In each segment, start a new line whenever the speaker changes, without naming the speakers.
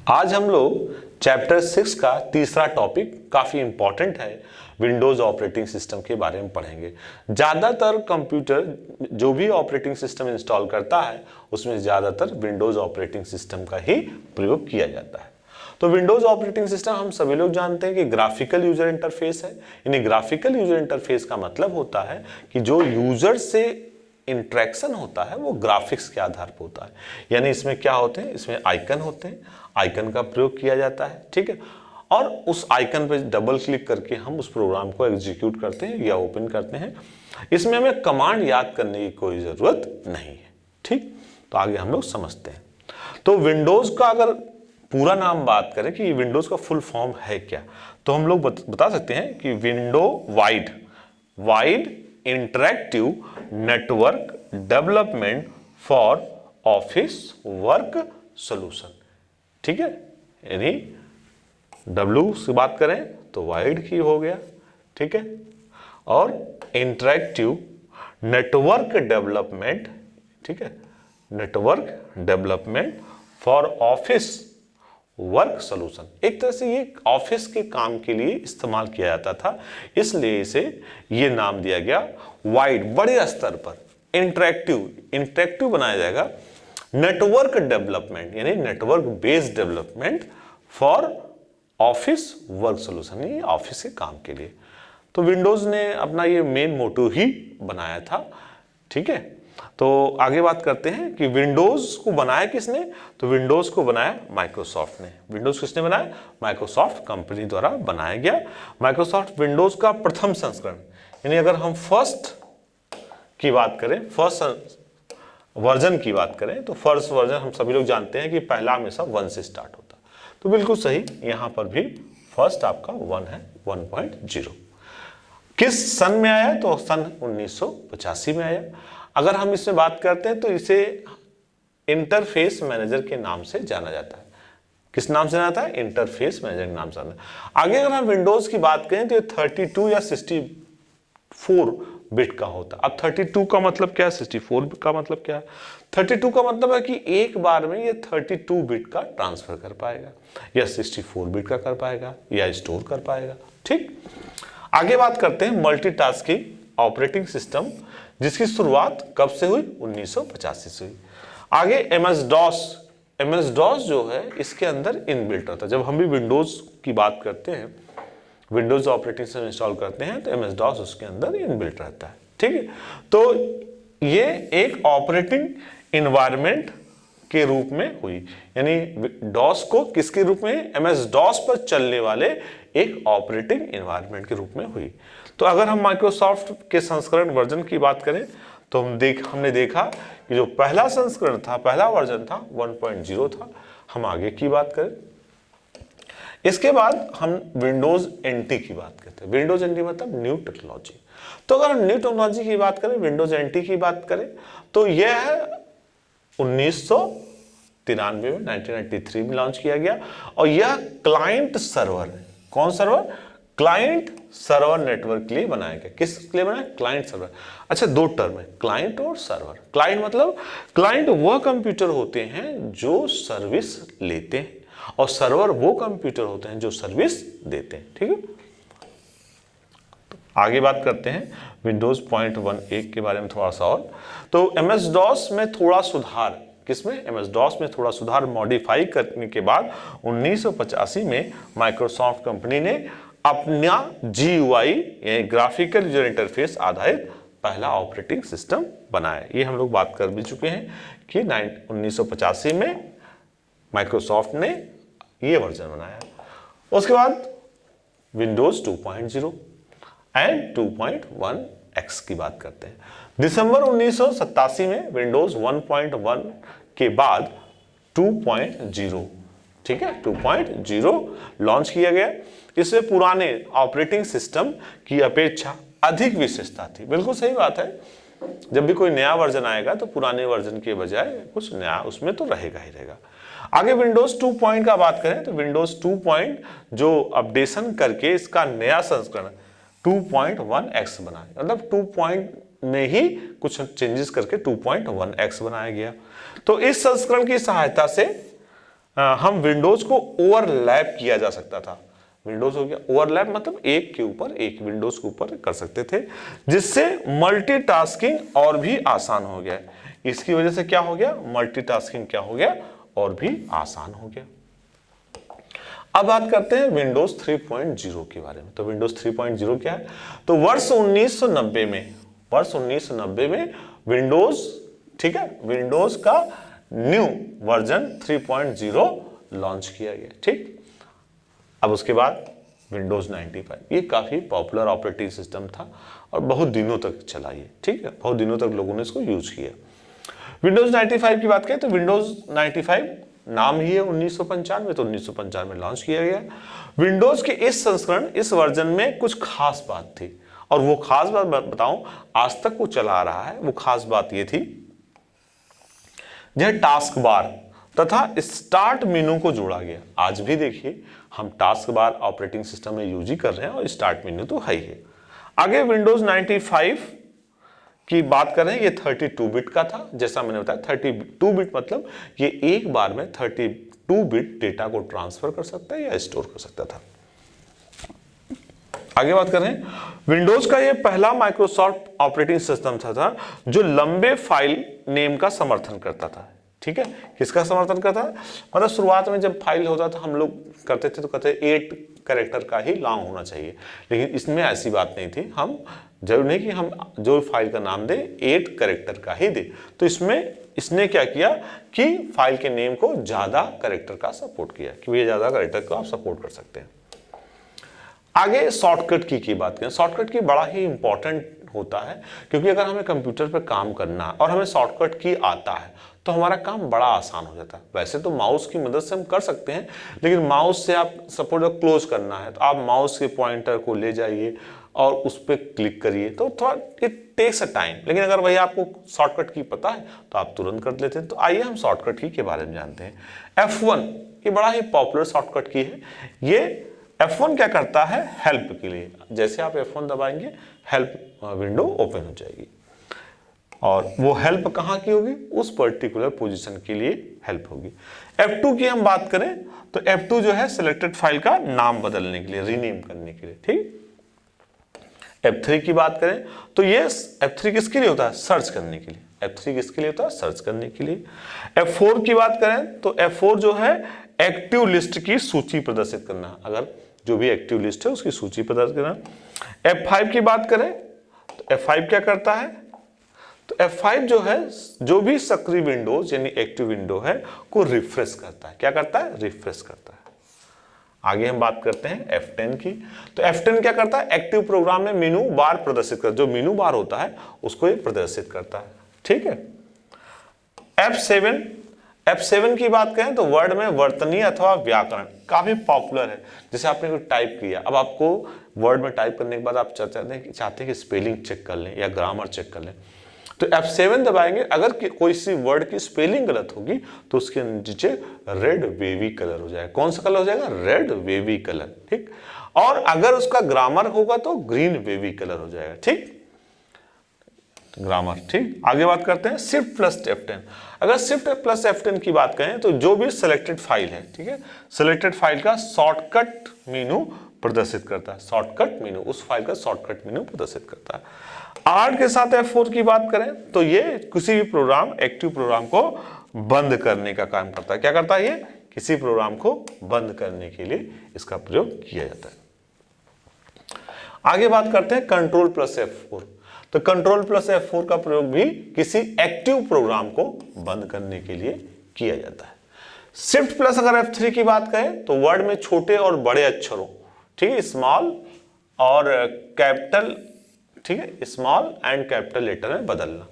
आज हम लोग चैप्टर 6 का तीसरा टॉपिक काफ़ी इंपॉर्टेंट है, विंडोज़ ऑपरेटिंग सिस्टम के बारे में पढ़ेंगे। ज़्यादातर कंप्यूटर जो भी ऑपरेटिंग सिस्टम इंस्टॉल करता है उसमें ज़्यादातर विंडोज़ ऑपरेटिंग सिस्टम का ही प्रयोग किया जाता है। तो विंडोज़ ऑपरेटिंग सिस्टम हम सभी लोग जानते हैं कि ग्राफिकल यूजर इंटरफेस है। यानी ग्राफिकल यूजर इंटरफेस का मतलब होता है कि जो यूजर से इंटरेक्शन होता है वो ग्राफिक्स के आधार पर होता है। यानी इसमें क्या होते हैं, इसमें आइकन होते हैं, आइकन का प्रयोग किया जाता है, ठीक है। और उस आइकन पर डबल क्लिक करके हम उस प्रोग्राम को एग्जीक्यूट करते हैं या ओपन करते हैं। इसमें हमें कमांड याद करने की कोई ज़रूरत नहीं है, ठीक। तो आगे हम लोग समझते हैं। तो विंडोज़ का अगर पूरा नाम बात करें कि विंडोज़ का फुल फॉर्म है क्या, तो हम लोग बता सकते हैं कि window wide interactive network development for office work solution, ठीक है। यानी W से बात करें तो वाइड की हो गया, ठीक है। और इंटरैक्टिव नेटवर्क डेवलपमेंट, ठीक है, network development for office work solution. एक तरह से ये ऑफिस के काम के लिए इस्तेमाल किया जाता था, इसलिए इसे ये नाम दिया गया। वाइड बड़े स्तर पर, इंटरैक्टिव बनाया जाएगा। नेटवर्क डेवलपमेंट यानी network based development for office work solution, यानी ऑफिस के काम के लिए। तो विंडोज ने अपना ये मेन मोटो ही बनाया था, ठीक है। तो आगे बात करते हैं कि विंडोज को बनाया किसने, तो विंडोज को बनाया माइक्रोसॉफ्ट ने। विंडोज किसने बनाया, माइक्रोसॉफ्ट कंपनी द्वारा बनाया गया। माइक्रोसॉफ्ट विंडोज का प्रथम संस्करण, यानी अगर हम फर्स्ट की बात करें, फर्स्ट वर्जन की बात करें, तो फर्स्ट वर्जन हम सभी लोग जानते हैं कि पहला हमेशा 1 से स्टार्ट होता है। तो बिल्कुल सही, यहां पर भी फर्स्ट आपका 1 है, 1.0। किस सन में आया, तो सन 1985 में आया। अगर हम इसमें बात करते हैं तो इसे इंटरफेस मैनेजर के नाम से जाना जाता है। किस नाम से जाना जाता है, इंटरफेस मैनेजर के नाम से जाना जाता है। आगे अगर हम विंडोज की बात करें तो ये 32 या 64 बिट का होता है। अब 32 का मतलब क्या है, 64 का मतलब क्या है। 32 का मतलब है कि एक बार में ये 32 बिट का ट्रांसफर कर पाएगा, या 64 बिट का कर पाएगा, या स्टोर कर पाएगा, ठीक। आगे बात करते हैं मल्टीटास्किंग ऑपरेटिंग सिस्टम, जिसकी शुरुआत कब से हुई, 1985 से हुई। आगे एमएस डॉस जो है इसके अंदर इनबिल्ट रहता है। जब हम भी विंडोज की बात करते हैं, विंडोज ऑपरेटिंग सिस्टम इंस्टॉल करते हैं, तो एमएस डॉस उसके अंदर इनबिल्ट रहता है, ठीक है। तो ये एक ऑपरेटिंग एनवायरनमेंट के रूप में हुई, यानी डॉस को किसके रूप में, एमएस डॉस पर चलने वाले एक ऑपरेटिंग एनवायरनमेंट के रूप में हुई। तो अगर हम माइक्रोसॉफ्ट के संस्करण वर्जन की बात करें तो हमने देखा कि जो पहला संस्करण था, पहला वर्जन था 1.0 था। हम आगे की बात करें, इसके बाद हम विंडोज एनटी की बात करते हैं। विंडोज एनटी मतलब न्यू टेक्नोलॉजी। तो अगर हम न्यू टेक्नोलॉजी की बात करें, विंडोज एनटी की बात करें, तो यह है 1993 में, 1993 में लॉन्च किया गया। और यह क्लाइंट सर्वर है। कौन सर्वर, क्लाइंट सर्वर नेटवर्क के लिए बनाया गया। किस लिए बनाया, क्लाइंट सर्वर। अच्छा, दो टर्म है, क्लाइंट और सर्वर। क्लाइंट मतलब क्लाइंट वह कंप्यूटर होते हैं जो सर्विस लेते हैं, और सर्वर वो कंप्यूटर होते हैं जो सर्विस देते हैं, ठीक है। तो आगे बात करते हैं विंडोज 0.18 के बारे में थोड़ा सा और। तो एमएस डॉस में थोड़ा सुधार, किसमें, एमएस डॉस में थोड़ा सुधार मॉडिफाई करने के बाद 1985 में माइक्रोसॉफ्ट कंपनी ने अपना GUI यानी ग्राफिकल यूजर इंटरफेस आधारित पहला ऑपरेटिंग सिस्टम बनाया। ये हम लोग बात कर भी चुके हैं कि 1985 में माइक्रोसॉफ्ट ने ये वर्जन बनाया। उसके बाद विंडोज 2.0 एंड 2.1x की बात करते हैं। दिसंबर 1987 में विंडोज 1.1 के बाद 2.0, ठीक है, 2.0 लॉन्च किया गया। इसमें पुराने ऑपरेटिंग सिस्टम की अपेक्षा अधिक विशेषता थी। बिल्कुल सही बात है, जब भी कोई नया वर्जन आएगा तो पुराने वर्जन के बजाय कुछ नया उसमें तो रहेगा ही रहेगा। आगे विंडोज 2 पॉइंट का बात करें तो विंडोज 2 पॉइंट जो अपडेशन करके इसका नया संस्करण 2.1x बना, मतलब 2 पॉइंट में ही कुछ चेंजेस करके 2.1x बनाया गया। तो इस संस्करण की सहायता से हम विंडोज को ओवरलैप किया जा सकता था। विंडोज हो गया ओवरलैप, मतलब एक के ऊपर एक, विंडोज के ऊपर कर सकते थे, जिससे मल्टीटास्किंग और भी आसान हो गया। इसकी वजह से क्या हो गया, मल्टीटास्किंग क्या हो गया, और भी आसान हो गया। अब बात करते हैं विंडोज 3.0 के बारे में। तो विंडोज 3.0 क्या है, तो वर्ष 1990 में विंडोज, ठीक है, विंडोज का न्यू वर्जन 3.0 लॉन्च किया गया, ठीक। अब उसके बाद विंडोज 95, ये काफी पॉपुलर ऑपरेटिंग सिस्टम था और बहुत दिनों तक चला ये, ठीक है, बहुत दिनों तक लोगों ने इसको यूज किया। विंडोज 95 की बात करें तो विंडोज 95 नाम ही है 1995, तो 1995 में लॉन्च किया गया। विंडोज के इस संस्करण, इस वर्जन में कुछ खास बात थी, और वो खास बात बताऊं, आज तक वो चला आ रहा है। वो खास बात ये थी, यह टास्क बार तथा स्टार्ट मेनू को जोड़ा गया। आज भी देखिए हम टास्क बार ऑपरेटिंग सिस्टम में यूज ही कर रहे हैं, और स्टार्ट मेनू तो है ही है। आगे विंडोज 95 की बात करें, ये 32 बिट का था। जैसा मैंने बताया 32 बिट मतलब ये एक बार में 32 बिट डेटा को ट्रांसफर कर सकता है या स्टोर कर सकता था। आगे बात करें, विंडोज का ये पहला माइक्रोसॉफ्ट ऑपरेटिंग सिस्टम था जो लंबे फाइल नेम का समर्थन करता था, ठीक है। किसका समर्थन करता है, मतलब शुरुआत में जब फाइल होता था हम लोग करते थे तो कहते 8 कैरेक्टर का ही लॉन्ग होना चाहिए, लेकिन इसमें ऐसी बात नहीं थी। हम जरूर नहीं कि हम जो फाइल का नाम दे 8 कैरेक्टर का ही दे, तो इसने क्या किया कि फाइल के नेम को ज्यादा कैरेक्टर का सपोर्ट किया, कि ये ज्यादा कैरेक्टर को आप सपोर्ट कर सकते हैं। आगे शॉर्टकट की बात करें, शॉर्टकट की बड़ा ही इंपॉर्टेंट होता है, क्योंकि अगर हमें कंप्यूटर पर काम करना और हमें शॉर्टकट की आता है तो हमारा काम बड़ा आसान हो जाता है। वैसे तो माउस की मदद से हम कर सकते हैं, लेकिन माउस से आप सपोज क्लोज करना है तो आप माउस के पॉइंटर को ले जाइए और उस पर क्लिक करिए, तो थोड़ा इट टेक्स अ टाइम। लेकिन अगर वही आपको शॉर्टकट की पता है तो आप तुरंत कर लेते हैं। तो आइए हम शॉर्टकट की के बारे में जानते हैं। F1 ये बड़ा ही पॉपुलर शॉर्टकट की है। ये F1 क्या करता है, हेल्प के लिए। जैसे आप F1 दबाएंगे हेल्प विंडो ओपन हो जाएगी, और वो हेल्प कहाँ की होगी, उस पर्टिकुलर पोजीशन के लिए हेल्प होगी। F2 की हम बात करें तो F2 जो है सिलेक्टेड फाइल का नाम बदलने के लिए, रीनेम करने के लिए, ठीक। F3 की बात करें तो ये F3 किसके लिए होता है, सर्च करने के लिए। F3 किसके लिए होता है, सर्च करने के लिए। F4 की बात करें तो F4 जो है एक्टिव लिस्ट की सूची प्रदर्शित करना, अगर जो भी एक्टिव लिस्ट है उसकी सूची प्रदर्शित करना। F5 की बात करें तो F5 क्या करता है, तो F5 जो है जो भी सक्रिय विंडोज यानी एक्टिव विंडो है को रिफ्रेश करता है। क्या करता है, रिफ्रेश करता है। आगे हम बात करते हैं F10 की, तो F10 क्या करता है, एक्टिव प्रोग्राम में मेनू बार प्रदर्शित कर, जो मेनू बार होता है उसको ये प्रदर्शित करता है, ठीक है। F7 की बात करें तो वर्ड में वर्तनी अथवा व्याकरण काफी पॉपुलर है। जैसे आपने कोई टाइप किया, अब आपको वर्ड में टाइप करने के बाद आप चाहते हैं कि स्पेलिंग चेक कर लें या ग्रामर चेक कर लें, तो F7 दबाएंगे। अगर कोई सी वर्ड की स्पेलिंग गलत होगी तो उसके नीचे रेड वेवी कलर हो जाएगा। कौन सा कलर हो जाएगा, रेड वेवी कलर, ठीक। और अगर उसका ग्रामर होगा तो ग्रीन वेवी कलर हो जाएगा, ठीक, ग्रामर, ठीक। आगे बात करते हैं शिफ्ट प्लस F10। अगर शिफ्ट प्लस F10 की बात करें तो जो भी सिलेक्टेड फाइल है, ठीक है, सिलेक्टेड फाइल का शॉर्टकट मेनू प्रदर्शित करता है। शॉर्टकट मेनू, उस फाइल का शॉर्टकट मेनू प्रदर्शित करता है। R के साथ F4 की बात करें तो ये किसी भी प्रोग्राम, एक्टिव प्रोग्राम को बंद करने का काम करता है। क्या करता है, ये किसी प्रोग्राम को बंद करने के लिए इसका प्रयोग किया जाता है। आगे बात करते हैं कंट्रोल प्लस F4। तो कंट्रोल प्लस F4 का प्रयोग भी किसी एक्टिव प्रोग्राम को बंद करने के लिए किया जाता है। शिफ्ट प्लस अगर F3 की बात करें तो वर्ड में छोटे और बड़े अक्षरों, ठीक है, स्मॉल और कैपिटल, ठीक है, स्मॉल एंड कैपिटल लेटर में बदलना।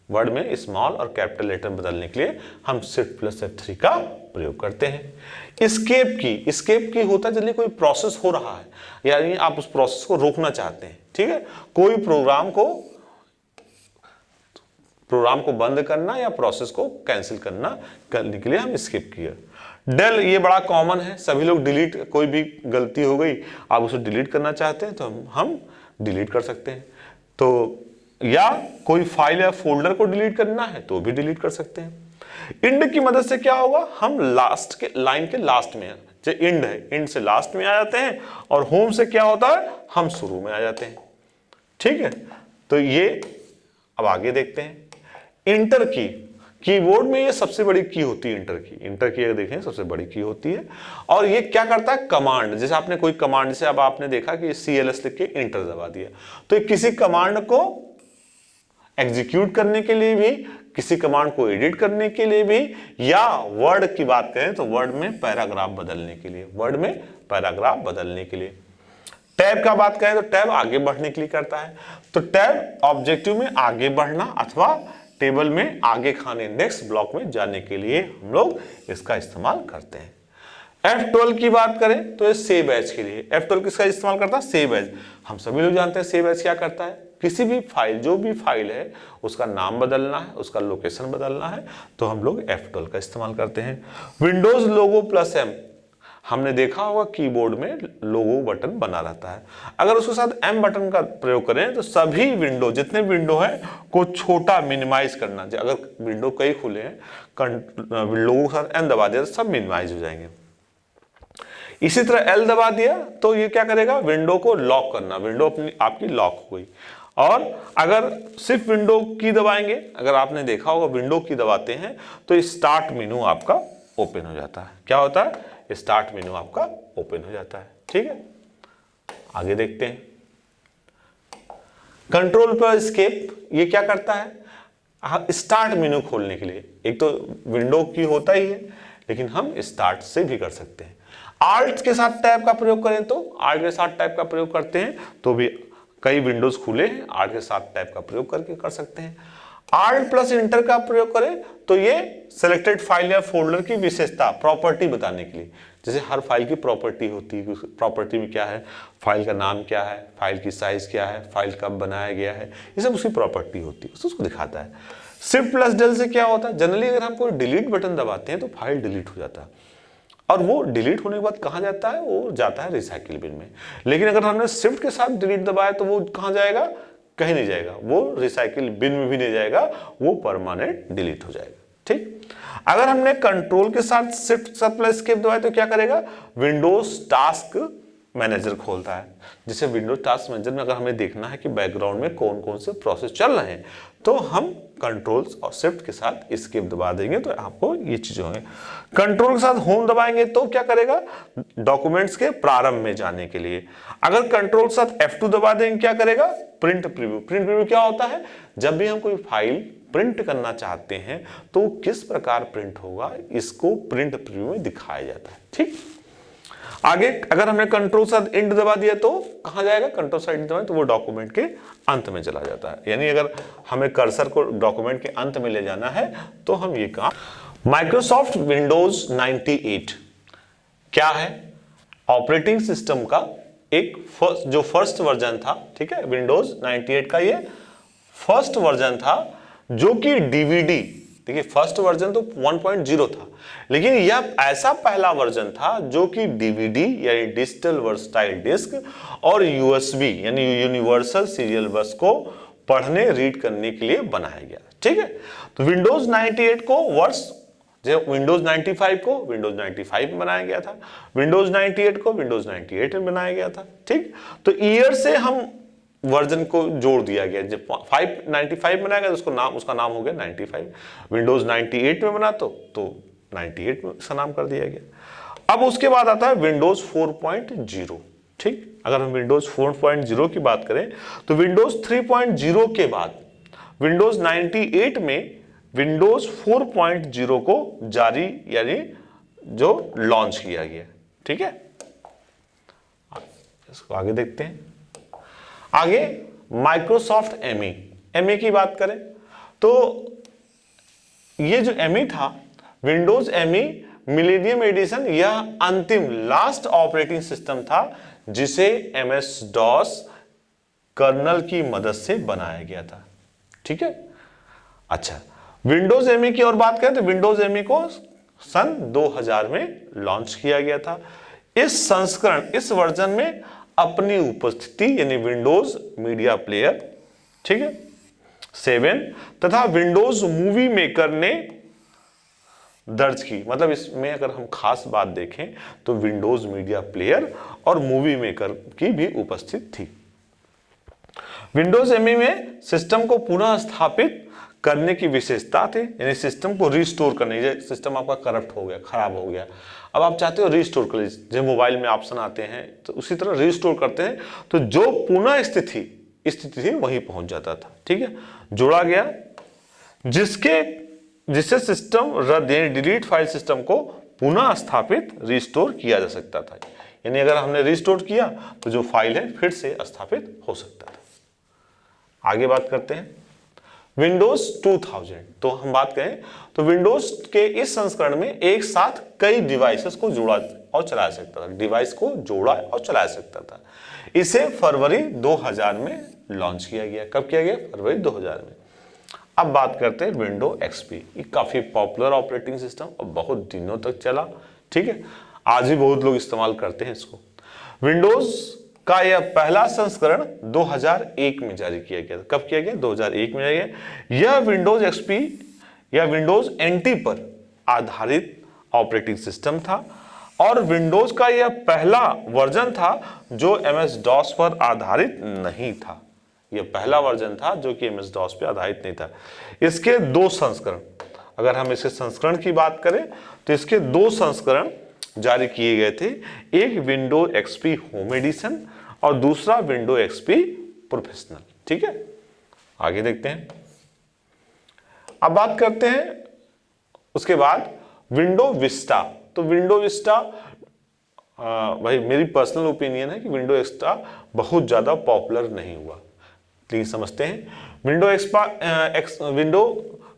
वर्ड में स्मॉल और कैपिटल लेटर बदलने के लिए हम शिफ्ट प्लस F3 का प्रयोग करते हैं। स्केप की होता है जल्दी कोई प्रोसेस हो रहा है, यानी आप उस प्रोसेस को रोकना चाहते हैं, ठीक है, कोई प्रोग्राम को बंद करना या प्रोसेस को कैंसिल करने के लिए हम स्किप किया। डेल ये बड़ा कॉमन है, सभी लोग डिलीट, कोई भी गलती हो गई आप उसे डिलीट करना चाहते हैं तो हम डिलीट कर सकते हैं। तो या कोई फाइल या फोल्डर को डिलीट करना है तो भी डिलीट कर सकते हैं। इंड की मदद से क्या होगा, हम लास्ट के लाइन के लास्ट में, जो इंड है, इंड से लास्ट में आ जाते हैं, और होम से क्या होता है, हम शुरू में आ जाते हैं। ठीक है, तो ये अब आगे देखते हैं। इंटर की, कीबोर्ड में ये सबसे बड़ी की होती है इंटर की। इंटर की अगर देखें सबसे बड़ी की होती है, और ये क्या करता है, कमांड, जैसे आपने कोई कमांड, जैसे अब आपने देखा कि CLS लिख के इंटर दबा दिया, तो किसी कमांड को एग्जीक्यूट करने के लिए भी, किसी कमांड को एडिट करने के लिए भी, या वर्ड की बात करें तो वर्ड में पैराग्राफ बदलने के लिए, वर्ड में पैराग्राफ बदलने के लिए। टैब का बात करें तो टैब आगे बढ़ने के लिए करता है, तो टैब ऑब्जेक्टिव में आगे बढ़ना अथवा टेबल में आगे खाने, नेक्स्ट ब्लॉक में जाने के लिए हम लोग इसका इस्तेमाल करते हैं। F12 की बात करें तो ये सेव एज के लिए, F12 किसका इस्तेमाल करता है, सेव एज। हम सभी लोग जानते हैं सेव एज क्या करता है, किसी भी फाइल, जो भी फाइल है उसका नाम बदलना है, उसका लोकेशन बदलना है, तो हम लोग F12 का इस्तेमाल करते हैं। विंडोज लोगो प्लस M, हमने देखा होगा कीबोर्ड में लोगो बटन बना रहता है, अगर उसके साथ M बटन का प्रयोग करें तो सभी विंडो, जितने विंडो है को छोटा मिनिमाइज करना, अगर विंडो कई खुले हैं, लोगो के साथ M दबा दिया तो सब मिनिमाइज हो जाएंगे। इसी तरह L दबा दिया तो ये क्या करेगा, विंडो को लॉक करना, विंडो अपनी आपकी लॉक हो गई। और अगर सिर्फ विंडो की दबाएंगे, अगर आपने देखा होगा विंडो की दबाते हैं तो स्टार्ट मेनू आपका ओपन हो जाता है। क्या होता है, स्टार्ट मेनू आपका ओपन हो जाता है। ठीक है, आगे देखते हैं। कंट्रोल पर एस्केप, ये क्या करता है, स्टार्ट मेनू खोलने के लिए, एक तो विंडो की होता ही है लेकिन हम स्टार्ट से भी कर सकते हैं। आल्ट के साथ टैब का प्रयोग करें तो, आल्ट के साथ टैब का प्रयोग करते हैं तो भी कई विंडोज खुले हैं, आल्ट के साथ टैब का प्रयोग करके कर सकते हैं। आल्ट प्लस इंटर का प्रयोग करें तो ये सिलेक्टेड फाइल या फोल्डर की विशेषता, प्रॉपर्टी बताने के लिए, जैसे हर फाइल की प्रॉपर्टी होती है, प्रॉपर्टी में क्या है, फाइल का नाम क्या है, फाइल की साइज क्या है, फाइल कब बनाया गया है, ये सब उसकी प्रॉपर्टी होती है, उसको दिखाता है। शिफ्ट प्लस डेल से क्या होता है, जनरली अगर हम कोई डिलीट बटन दबाते हैं तो फाइल डिलीट हो जाता है, और वो डिलीट होने के बाद कहाँ जाता है, वो जाता है रिसाइकिल बिन में। लेकिन अगर हमने शिफ्ट के साथ डिलीट दबाया तो वो कहाँ जाएगा, कहीं नहीं जाएगा, वो रिसाइकिल बिन में भी नहीं जाएगा, वो परमानेंट डिलीट हो जाएगा। ठीक, अगर हमने कंट्रोल के साथ शिफ्ट साथ प्लस एस्केप दबाया तो क्या करेगा, विंडोज टास्क मैनेजर खोलता है। जैसे विंडोज टास्क मैनेजर में अगर हमें देखना है कि बैकग्राउंड में कौन कौन से प्रोसेस चल रहे हैं तो हम कंट्रोल और शिफ्ट के साथ एस्केप दबा देंगे तो आपको ये चीजें होंगे। कंट्रोल के साथ होम दबाएंगे तो क्या करेगा, डॉक्यूमेंट्स के प्रारंभ में जाने के लिए। अगर कंट्रोल के साथ F2 दबा देंगे क्या करेगा, प्रिंट प्रीव्यू। प्रिंट प्रीव्यू क्या होता है, जब भी हम कोई फाइल प्रिंट करना चाहते हैं तो किस प्रकार प्रिंट होगा, इसको प्रिंट प्रीव्यू में दिखाया जाता है। ठीक, आगे अगर हमने कंट्रोल साथ इंड दबा दिया तो कहां जाएगा, कंट्रोल साथ इंड दबाएं तो वो डॉक्यूमेंट के अंत में चला जाता है। यानी अगर हमें कर्सर को डॉक्यूमेंट के अंत में ले जाना है तो हम ये काम। माइक्रोसॉफ्ट विंडोज 98 क्या है, ऑपरेटिंग सिस्टम का एक जो फर्स्ट वर्जन था। ठीक है, विंडोज 98 का ये फर्स्ट वर्जन था जो कि डीवीडी, देखिए फर्स्ट वर्जन तो 1.0 था, लेकिन यह ऐसा पहला वर्जन था जो कि डीवीडी यानी डिजिटल वर्सटाइल डिस्क और यूएसबी यानी यूनिवर्सल सीरियल बस को पढ़ने रीड करने के लिए बनाया गया। ठीक है, तो विंडोज 98 को वर्ष, जब विंडोज 95 को विंडोज 95 में बनाया गया था, विंडोज 98 को विंडोज 98 में बनाया गया था। ठीक, तो ईयर से हम वर्जन को जोड़ दिया गया, जब 595 बनाया गया तो उसका नाम हो गया 95। विंडोज 98 में बना तो 98 में इसका नाम कर दिया गया। अब उसके बाद आता है विंडोज 4.0। ठीक, अगर हम विंडोज 4.0 की बात करें तो विंडोज 3.0 के बाद विंडोज 98 में विंडोज 4.0 को जारी यानी जो लॉन्च किया गया। ठीक है, इसको आगे देखते हैं। आगे माइक्रोसॉफ्ट एमई की बात करें तो ये जो एमई था, विंडोज एमई मिलेनियम एडिशन, यह अंतिम लास्ट ऑपरेटिंग सिस्टम था जिसे एमएस डॉस कर्नल की मदद से बनाया गया था। ठीक है, अच्छा विंडोज एमई की और बात करें तो विंडोज एमई को सन 2000 में लॉन्च किया गया था। इस संस्करण, इस वर्जन में अपनी उपस्थिति यानी विंडोज मीडिया प्लेयर, ठीक है, 7 तथा विंडोज मूवी मेकर ने दर्ज की। मतलब इसमें अगर हम खास बात देखें तो विंडोज मीडिया प्लेयर और मूवी मेकर की भी उपस्थित थी। विंडोज एमई में सिस्टम को पुनः स्थापित करने की विशेषता थी, यानी सिस्टम को रिस्टोर करने। जैसे सिस्टम आपका करप्ट हो गया, खराब हो गया, अब आप चाहते हो रिस्टोर कर लीजिए, जैसे मोबाइल में ऑप्शन आते हैं तो उसी तरह रिस्टोर करते हैं, तो जो पुनः स्थिति थी वहीं पहुंच जाता था। ठीक है, जोड़ा गया जिससे सिस्टम रद्द यानी डिलीट फाइल सिस्टम को पुनः स्थापित रिस्टोर किया जा सकता था। यानी अगर हमने रिस्टोर किया तो जो फाइल है फिर से स्थापित हो सकता था। आगे बात करते हैं विंडोज 2000। तो हम बात करें तो विंडोज के इस संस्करण में एक साथ कई डिवाइसेस को जोड़ा और चलाया सकता था, डिवाइस को जोड़ा और चलाया सकता था। इसे फरवरी 2000 में लॉन्च किया गया। कब किया गया? फरवरी 2000 में। अब बात करते हैं विंडो एक्सपी। ये काफी पॉपुलर ऑपरेटिंग सिस्टम और बहुत दिनों तक चला। ठीक है, आज भी बहुत लोग इस्तेमाल करते हैं इसको। विंडोज का यह पहला संस्करण 2001 में जारी किया गया था। कब किया गया? 2001 में जारी किया। यह विंडोज एक्सपी या विंडोज एनटी पर आधारित ऑपरेटिंग सिस्टम था और विंडोज का यह पहला वर्जन था जो एमएस डॉस पर आधारित नहीं था। यह पहला वर्जन था जो कि एमएस डॉस पर आधारित नहीं था। इसके दो संस्करण, अगर हम इसके संस्करण की बात करें तो इसके दो संस्करण जारी किए गए थे। एक विंडो एक्सपी होम एडिशन और दूसरा विंडो एक्सपी प्रोफेशनल। ठीक है, आगे देखते हैं। अब बात करते हैं उसके बाद विंडो विस्टा। तो विंडो विस्टा भाई मेरी पर्सनल ओपिनियन है कि विंडो विस्टा बहुत ज्यादा पॉपुलर नहीं हुआ। प्लीज समझते हैं। विंडो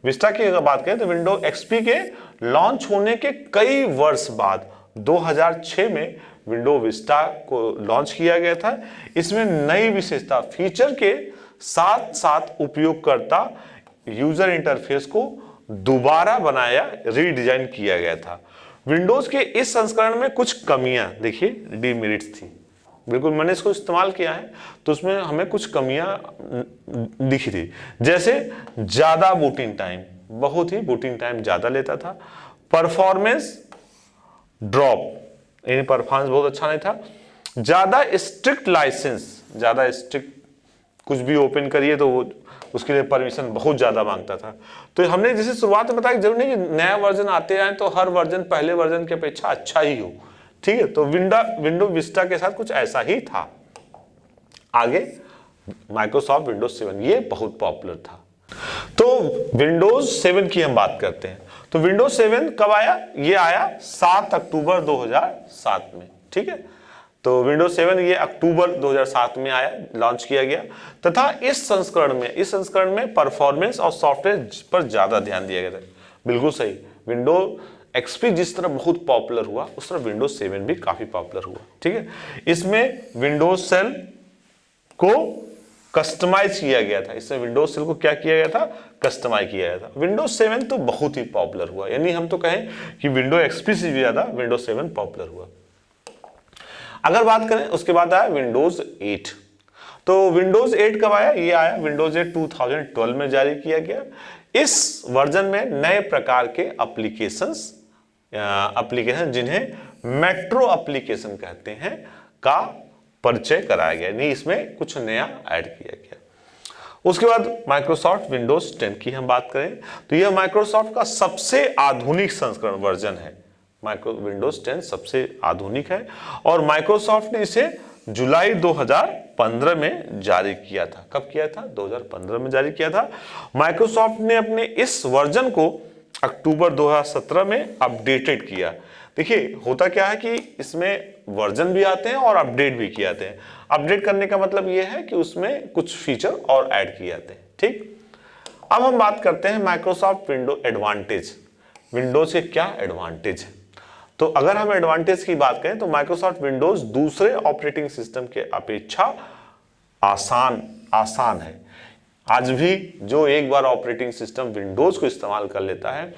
विस्टा की अगर बात करें तो विंडो एक्सपी के लॉन्च होने के कई वर्ष बाद 2006 में विंडो विस्टा को लॉन्च किया गया था। इसमें नई विशेषता फीचर के साथ साथ उपयोगकर्ता यूजर इंटरफेस को दोबारा बनाया, रीडिजाइन किया गया था। विंडोज के इस संस्करण में कुछ कमियां, देखिए डिमेरिट्स थी। बिल्कुल मैंने इसको इस्तेमाल किया है तो उसमें हमें कुछ कमियां दिखी थी। जैसे ज्यादा बूटिंग टाइम, बहुत ही बूटिंग टाइम ज्यादा लेता था। परफॉर्मेंस ड्रॉप, यानी परफॉर्मेंस बहुत अच्छा नहीं था। ज्यादा स्ट्रिक्ट लाइसेंस, ज्यादा स्ट्रिक्ट, कुछ भी ओपन करिए तो वो उसके लिए परमिशन बहुत ज्यादा मांगता था। तो हमने जैसे शुरुआत में बताया जरूरी नहीं कि नया वर्जन आते आए तो हर वर्जन पहले वर्जन की अपेक्षा अच्छा ही हो। ठीक है, तो विंडो विस्टा के साथ कुछ ऐसा ही था। आगे माइक्रोसॉफ्ट विंडोज 7, ये बहुत पॉपुलर था। तो विंडोज 7 की हम बात करते हैं। तो विंडोज 7 कब आया? ये आया 7 अक्टूबर 2007 में। ठीक है, तो विंडोज 7 ये अक्टूबर 2007 में आया, लॉन्च किया गया तथा इस संस्करण में परफॉर्मेंस और सॉफ्टवेयर पर ज्यादा ध्यान दिया गया था। बिल्कुल सही, विंडो एक्सपी जिस तरह बहुत पॉपुलर हुआ उस तरह विंडोज 7 भी काफी पॉपुलर हुआ। ठीक है, इसमें विंडोज सेल को कस्टमाइज किया गया था। इसमें विंडोज सेल को क्या किया गया था? कस्टमाइज किया गया था। विंडोज 7 तो बहुत ही पॉपुलर हुआ, यानी हम तो कहें कि विंडो एक्सपी से भी ज्यादा विंडोज 7 पॉपुलर हुआ। अगर बात करें उसके बाद आया विंडोज 8। तो विंडोज 8 कब आया? ये आया विंडोज 8 2012 में जारी किया गया। इस वर्जन में नए प्रकार के एप्लीकेशन जिन्हें मेट्रो एप्लीकेशन कहते हैं का परिचय कराया गया, नहीं इसमें कुछ नया ऐड किया गया। उसके बाद माइक्रोसॉफ्ट विंडोज 10 की हम बात करें तो यह माइक्रोसॉफ्ट का सबसे आधुनिक संस्करण वर्जन है। विंडोज 10 सबसे आधुनिक है और माइक्रोसॉफ्ट ने इसे जुलाई 2015 में जारी किया था। कब किया था? 2015 में जारी किया था। माइक्रोसॉफ्ट ने अपने इस वर्जन को अक्टूबर 2017 में अपडेटेड किया। देखिए होता क्या है कि इसमें वर्जन भी आते हैं और अपडेट भी किए जाते हैं। अपडेट करने का मतलब यह है कि उसमें कुछ फीचर और ऐड किए जाते हैं। ठीक, अब हम बात करते हैं माइक्रोसॉफ्ट विंडो एडवांटेज। विंडोज के क्या एडवांटेज है? तो अगर हम एडवांटेज की बात करें तो माइक्रोसॉफ्ट विंडोज दूसरे ऑपरेटिंग सिस्टम के अपेक्षा आसान है। आज भी जो एक बार ऑपरेटिंग सिस्टम विंडोज को इस्तेमाल कर लेता है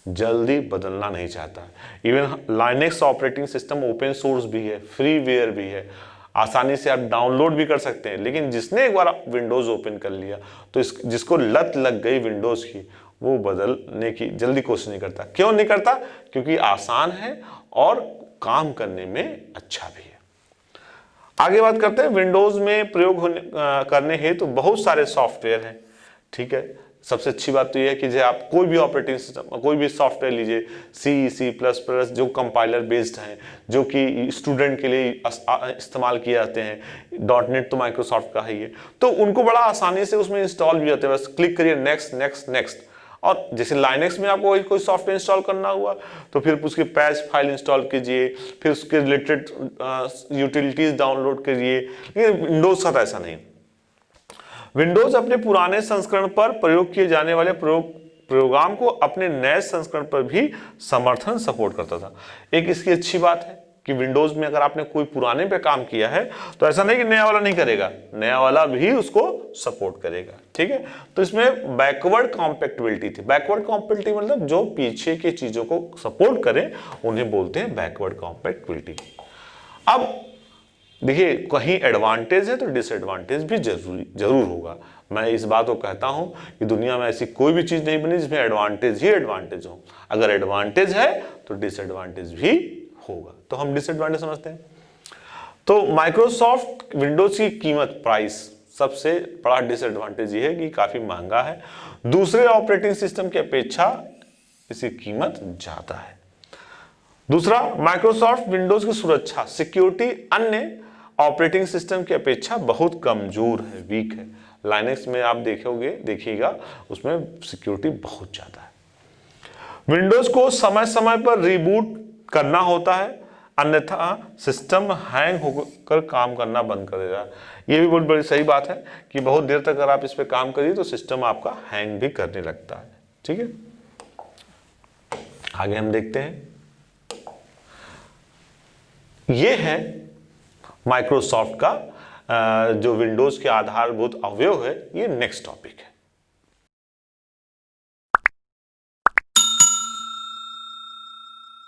जल्दी बदलना नहीं चाहता। Even Linux operating system open source भी है, फ्रीवेयर भी है, आसानी से आप डाउनलोड भी कर सकते हैं। लेकिन जिसने एक बार विंडोज ओपन कर लिया तो जिसको लत लग गई विंडोज की, वो बदलने की जल्दी कोशिश नहीं करता। क्यों नहीं करता? क्योंकि आसान है और काम करने में अच्छा भी है। आगे बात करते हैं, विंडोज में प्रयोग करने हेतु तो बहुत सारे सॉफ्टवेयर हैं। ठीक है, सबसे अच्छी बात तो यह है कि जो आप कोई भी ऑपरेटिंग सिस्टम, कोई भी सॉफ्टवेयर लीजिए, C++, जो कंपाइलर बेस्ड हैं, जो कि स्टूडेंट के लिए इस्तेमाल किए जाते हैं, .NET तो माइक्रोसॉफ्ट का ही है, तो उनको बड़ा आसानी से उसमें इंस्टॉल भी होते हैं। बस क्लिक करिए नेक्स्ट नेक्स्ट नेक्स्ट। और जैसे लाइनेक्स में आपको कोई सॉफ्टवेयर इंस्टॉल करना हुआ तो फिर उसकी पैच फाइल इंस्टॉल कीजिए, फिर उसके रिलेटेड यूटिलिटीज डाउनलोड करिए। लेकिन विंडोज का तो ऐसा नहीं। विंडोज अपने पुराने संस्करण पर प्रयोग किए जाने वाले प्रोग्राम को अपने नए संस्करण पर भी समर्थन सपोर्ट करता था। एक इसकी अच्छी बात है कि विंडोज में अगर आपने कोई पुराने पे काम किया है तो ऐसा नहीं कि नया वाला नहीं करेगा, नया वाला भी उसको सपोर्ट करेगा। ठीक है, तो इसमें बैकवर्ड कॉम्पैक्टिबिलिटी थी। बैकवर्ड कॉम्पैक्टिबिलिटी मतलब जो पीछे की चीजों को सपोर्ट करें उन्हें बोलते हैं बैकवर्ड कॉम्पैक्टिबिलिटी। अब देखिए, कहीं एडवांटेज है तो डिसएडवांटेज भी जरूर होगा। मैं इस बात को कहता हूं कि दुनिया में ऐसी कोई भी चीज नहीं बनी जिसमें एडवांटेज ही एडवांटेज हो। अगर एडवांटेज है तो डिसएडवांटेज भी होगा। तो हम डिसएडवांटेज समझते हैं। तो माइक्रोसॉफ्ट विंडोज की कीमत, प्राइस, सबसे बड़ा डिसएडवांटेज ये है कि काफी महंगा है। दूसरे ऑपरेटिंग सिस्टम की अपेक्षा इसकी कीमत ज्यादा है। दूसरा, माइक्रोसॉफ्ट विंडोज की सुरक्षा, सिक्योरिटी अन्य ऑपरेटिंग सिस्टम की अपेक्षा बहुत कमजोर है, वीक है। लाइनेक्स में आप देखिएगा उसमें सिक्योरिटी बहुत ज्यादा है। विंडोज को समय समय पर रीबूट करना होता है, अन्यथा सिस्टम हैंग होकर काम करना बंद कर देगा। ये भी बहुत बड़ी सही बात है कि बहुत देर तक अगर आप इस पर काम करिए तो सिस्टम आपका हैंग भी करने लगता है। ठीक है, आगे हम देखते हैं। ये है माइक्रोसॉफ्ट का जो विंडोज के आधारभूत अवयव है। ये नेक्स्ट टॉपिक है।